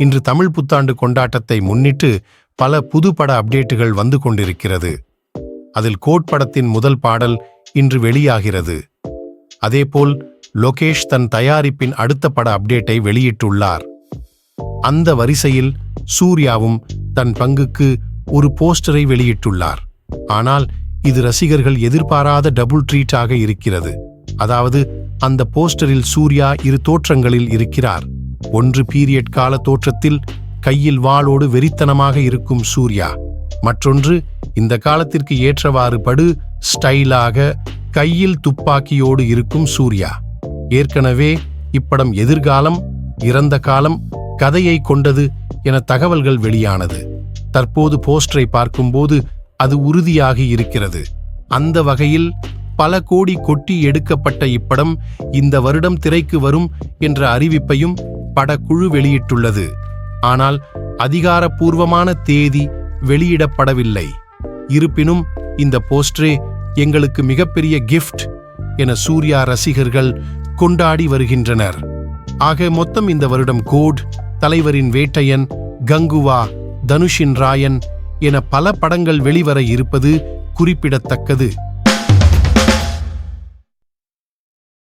இன்று தமிழ் புத்தாண்டு கொண்டாட்டத்தை முன்னிட்டு பல புது பட அப்டேட்டுகள் வந்து கொண்டிருக்கிறது. அதில் கோட் படத்தின் முதல் பாடல் இன்று வெளியாகிறது. அதேபோல் லோகேஷ் தன் தயாரிப்பின் அடுத்த பட அப்டேட்டை வெளியிட்டுள்ளார். அந்த வரிசையில் சூர்யாவும் தன் பங்குக்கு ஒரு போஸ்டரை வெளியிட்டுள்ளார். ஆனால் இது ரசிகர்கள் எதிர்பாராத டபுள் ட்ரீட்டாக இருக்கிறது. அதாவது அந்த போஸ்டரில் சூர்யா இரு தோற்றங்களில் இருக்கிறார். ஒன்று பீரியட் கால தோற்றத்தில் கையில் வாளோடு வெறித்தனமாக இருக்கும் சூர்யா, மற்றொன்று இந்த காலத்திற்கு ஏற்றவாறு படு ஸ்டைலாக கையில் துப்பாக்கியோடு இருக்கும் சூர்யா. ஏற்கனவே இப்படம் எதிர்காலம், இறந்த காலம், கதையை கொண்டது என தகவல்கள் வெளியானது. தற்போது போஸ்டரை பார்க்கும்போது அது உறுதியாகி இருக்கிறது. அந்த வகையில் பல கோடி கொட்டி எடுக்கப்பட்ட இப்படம் இந்த வருடம் திரைக்கு வரும் என்ற அறிவிப்பையும் படக்குழு வெளியிட்டுள்ளது. ஆனால் அதிகாரப்பூர்வமான தேதி வெளியிடப்படவில்லை. இருப்பினும் இந்த போஸ்டரே எங்களுக்கு மிகப்பெரிய கிஃப்ட் என சூர்யா ரசிகர்கள் கொண்டாடி வருகின்றனர். ஆக மொத்தம் இந்த வருடம் கோட், தலைவரின் வேட்டையன், கங்குவா, தனுஷின் ராயன் என பல படங்கள் வெளிவர இருப்பது குறிப்பிடத்தக்கது.